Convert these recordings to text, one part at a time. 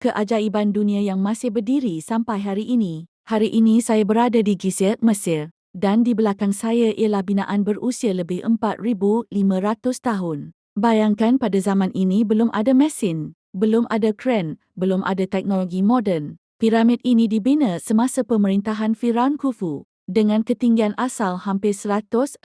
keajaiban dunia yang masih berdiri sampai hari ini. Hari ini saya berada di Gizeh, Mesir, dan di belakang saya ialah binaan berusia lebih 4,500 tahun. Bayangkan pada zaman ini belum ada mesin, belum ada kren, belum ada teknologi moden. Piramid ini dibina semasa pemerintahan Firaun Khufu dengan ketinggian asal hampir 146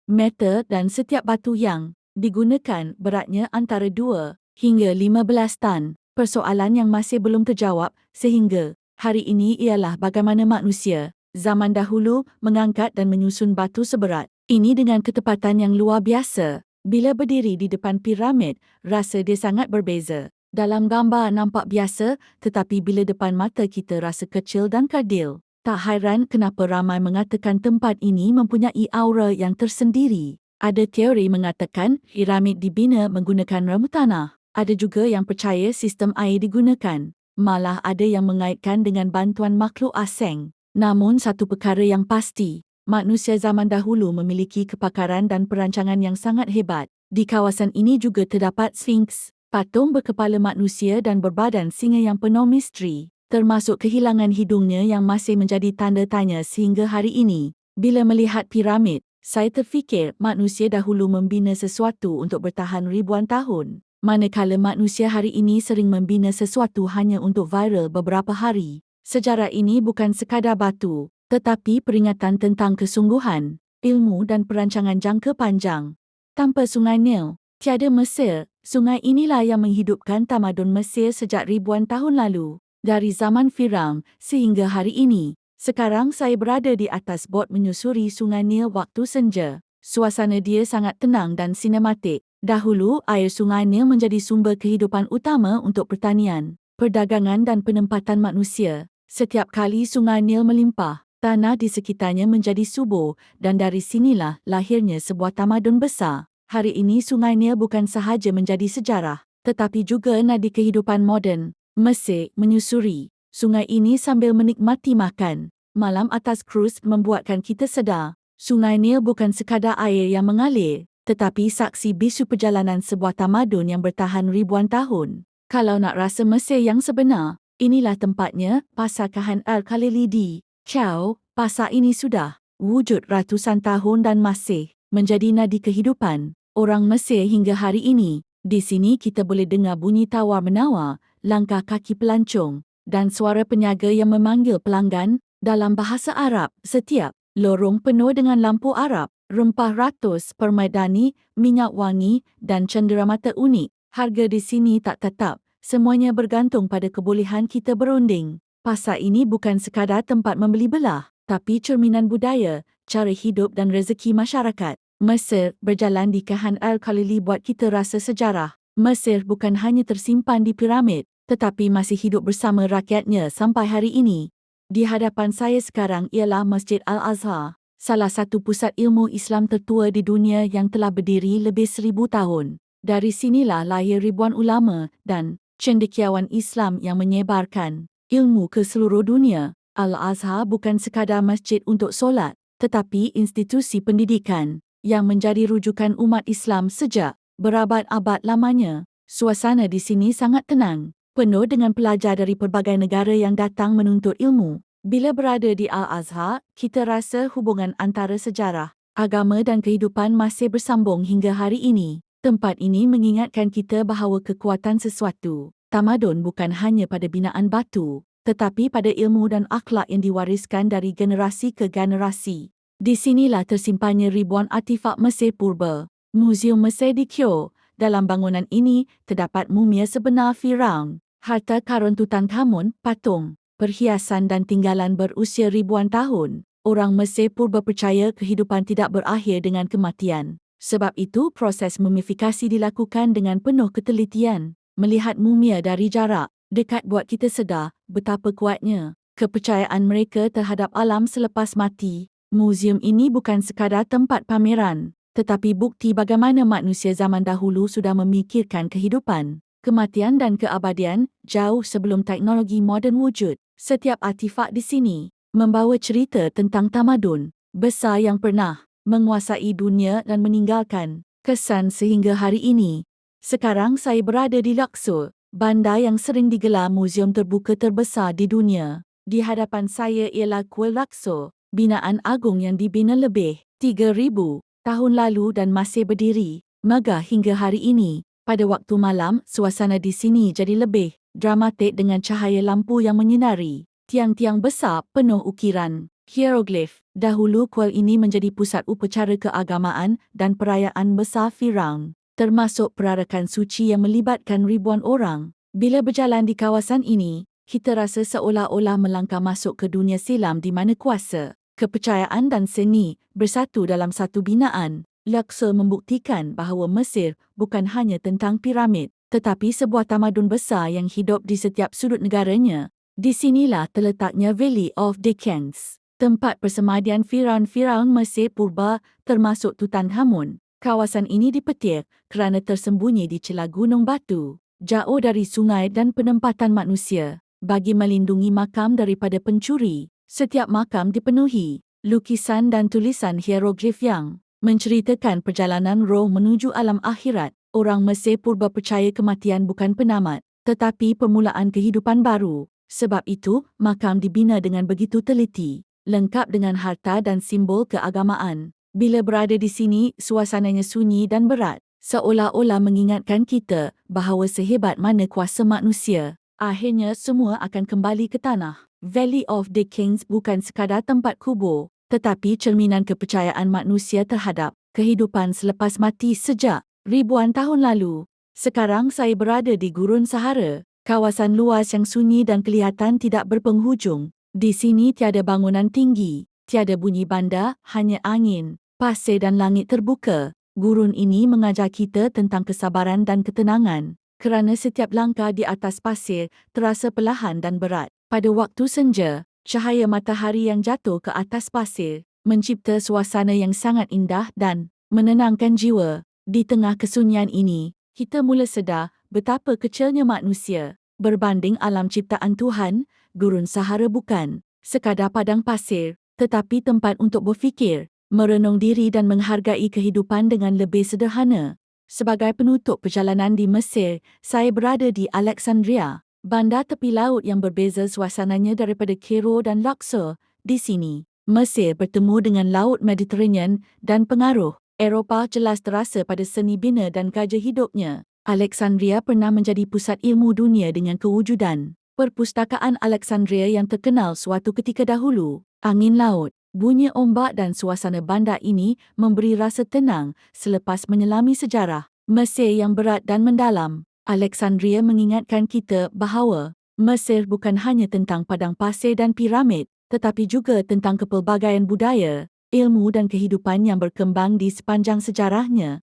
meter dan setiap batu yang digunakan beratnya antara 2 hingga 15 tan. Persoalan yang masih belum terjawab sehingga hari ini ialah bagaimana manusia zaman dahulu mengangkat dan menyusun batu seberat ini dengan ketepatan yang luar biasa. Bila berdiri di depan piramid, rasa dia sangat berbeza. Dalam gambar nampak biasa, tetapi bila depan mata kita rasa kecil dan kerdil. Tak hairan kenapa ramai mengatakan tempat ini mempunyai aura yang tersendiri. Ada teori mengatakan piramid dibina menggunakan ramu tanah. Ada juga yang percaya sistem air digunakan. Malah ada yang mengaitkan dengan bantuan makhluk asing. Namun satu perkara yang pasti, manusia zaman dahulu memiliki kepakaran dan perancangan yang sangat hebat. Di kawasan ini juga terdapat Sphinx, patung berkepala manusia dan berbadan singa yang penuh misteri, termasuk kehilangan hidungnya yang masih menjadi tanda tanya sehingga hari ini. Bila melihat piramid, saya terfikir manusia dahulu membina sesuatu untuk bertahan ribuan tahun. Manakala manusia hari ini sering membina sesuatu hanya untuk viral beberapa hari. Sejarah ini bukan sekadar batu, tetapi peringatan tentang kesungguhan, ilmu dan perancangan jangka panjang. Tanpa Sungai Nil, tiada Mesir. Sungai inilah yang menghidupkan tamadun Mesir sejak ribuan tahun lalu. Dari zaman Firaun sehingga hari ini. Sekarang saya berada di atas bot menyusuri Sungai Nil waktu senja. Suasana dia sangat tenang dan sinematik. Dahulu, air Sungai Nil menjadi sumber kehidupan utama untuk pertanian, perdagangan dan penempatan manusia. Setiap kali Sungai Nil melimpah, tanah di sekitarnya menjadi subur dan dari sinilah lahirnya sebuah tamadun besar. Hari ini Sungai Nil bukan sahaja menjadi sejarah, tetapi juga nadi kehidupan moden. Mesir menyusuri sungai ini sambil menikmati makan malam atas krus membuatkan kita sedar, Sungai Nil bukan sekadar air yang mengalir, tetapi saksi bisu perjalanan sebuah tamadun yang bertahan ribuan tahun. Kalau nak rasa Mesir yang sebenar, inilah tempatnya, Pasar Khan Al-Khalili di Cairo. Pasar ini sudah wujud ratusan tahun dan masih menjadi nadi kehidupan orang Mesir hingga hari ini. Di sini kita boleh dengar bunyi tawar-menawar, langkah kaki pelancong dan suara penyaga yang memanggil pelanggan dalam bahasa Arab. Setiap lorong penuh dengan lampu Arab, rempah ratus, permadani, minyak wangi dan cenderamata unik. Harga di sini tak tetap, semuanya bergantung pada kebolehan kita berunding. Pasar ini bukan sekadar tempat membeli belah, tapi cerminan budaya, cara hidup dan rezeki masyarakat. Mesir berjalan di Khan Al-Khalili buat kita rasa sejarah. Mesir bukan hanya tersimpan di piramid, tetapi masih hidup bersama rakyatnya sampai hari ini. Di hadapan saya sekarang ialah Masjid Al-Azhar, salah satu pusat ilmu Islam tertua di dunia yang telah berdiri lebih 1000 tahun. Dari sinilah lahir ribuan ulama dan cendekiawan Islam yang menyebarkan ilmu ke seluruh dunia. Al-Azhar bukan sekadar masjid untuk solat, tetapi institusi pendidikan yang menjadi rujukan umat Islam sejak berabad-abad lamanya. Suasana di sini sangat tenang, penuh dengan pelajar dari pelbagai negara yang datang menuntut ilmu. Bila berada di Al-Azhar, kita rasa hubungan antara sejarah, agama dan kehidupan masih bersambung hingga hari ini. Tempat ini mengingatkan kita bahawa kekuatan sesuatu tamadun bukan hanya pada binaan batu, tetapi pada ilmu dan akhlak yang diwariskan dari generasi ke generasi. Di sinilah tersimpannya ribuan artifak Mesir purba. Muzium Mesir di Cairo. Dalam bangunan ini terdapat mumia sebenar Firaun, harta karun Tutankhamun, patung, perhiasan dan tinggalan berusia ribuan tahun. Orang Mesir purba percaya kehidupan tidak berakhir dengan kematian. Sebab itu proses mumifikasi dilakukan dengan penuh ketelitian. Melihat mumia dari jarak dekat buat kita sedar betapa kuatnya kepercayaan mereka terhadap alam selepas mati. Muzium ini bukan sekadar tempat pameran, tetapi bukti bagaimana manusia zaman dahulu sudah memikirkan kehidupan, kematian dan keabadian jauh sebelum teknologi moden wujud. Setiap artifak di sini membawa cerita tentang tamadun besar yang pernah menguasai dunia dan meninggalkan kesan sehingga hari ini. Sekarang saya berada di Luxor, bandar yang sering digelar muzium terbuka terbesar di dunia. Di hadapan saya ialah Kuil Luxor, binaan agung yang dibina lebih 3,000 tahun lalu dan masih berdiri, megah hingga hari ini. Pada waktu malam, suasana di sini jadi lebih dramatik dengan cahaya lampu yang menyinari. Tiang-tiang besar penuh ukiran hieroglif. Dahulu kuil ini menjadi pusat upacara keagamaan dan perayaan besar Firaun, termasuk perarakan suci yang melibatkan ribuan orang. Bila berjalan di kawasan ini, kita rasa seolah-olah melangkah masuk ke dunia silam di mana kuasa, kepercayaan dan seni bersatu dalam satu binaan. Luxor membuktikan bahawa Mesir bukan hanya tentang piramid, tetapi sebuah tamadun besar yang hidup di setiap sudut negaranya. Di sinilah terletaknya Valley of the Kings, tempat persemadian Firaun-Firaun Mesir purba termasuk Tutankhamun. Kawasan ini dipetik kerana tersembunyi di celah gunung batu, jauh dari sungai dan penempatan manusia. Bagi melindungi makam daripada pencuri, setiap makam dipenuhi lukisan dan tulisan hieroglif yang menceritakan perjalanan roh menuju alam akhirat. Orang Mesir purba percaya kematian bukan penamat, tetapi permulaan kehidupan baru. Sebab itu, makam dibina dengan begitu teliti, lengkap dengan harta dan simbol keagamaan. Bila berada di sini, suasananya sunyi dan berat, seolah-olah mengingatkan kita bahawa sehebat mana kuasa manusia, akhirnya semua akan kembali ke tanah. Valley of the Kings bukan sekadar tempat kubur, tetapi cerminan kepercayaan manusia terhadap kehidupan selepas mati sejak ribuan tahun lalu. Sekarang saya berada di Gurun Sahara, kawasan luas yang sunyi dan kelihatan tidak berpenghujung. Di sini tiada bangunan tinggi, tiada bunyi bandar, hanya angin, pasir dan langit terbuka. Gurun ini mengajar kita tentang kesabaran dan ketenangan, kerana setiap langkah di atas pasir terasa perlahan dan berat. Pada waktu senja, cahaya matahari yang jatuh ke atas pasir mencipta suasana yang sangat indah dan menenangkan jiwa. Di tengah kesunyian ini, kita mula sedar betapa kecilnya manusia. Berbanding alam ciptaan Tuhan, Gurun Sahara bukan sekadar padang pasir, tetapi tempat untuk berfikir, merenung diri dan menghargai kehidupan dengan lebih sederhana. Sebagai penutup perjalanan di Mesir, saya berada di Alexandria, bandar tepi laut yang berbeza suasananya daripada Cairo dan Luxor. Di sini, Mesir bertemu dengan Laut Mediterranean dan pengaruh Eropah jelas terasa pada seni bina dan gaya hidupnya. Alexandria pernah menjadi pusat ilmu dunia dengan kewujudan Perpustakaan Alexandria yang terkenal suatu ketika dahulu. Angin laut, bunyi ombak dan suasana bandar ini memberi rasa tenang selepas menyelami sejarah Mesir yang berat dan mendalam. Alexandria mengingatkan kita bahawa Mesir bukan hanya tentang padang pasir dan piramid, tetapi juga tentang kepelbagaian budaya, ilmu dan kehidupan yang berkembang di sepanjang sejarahnya.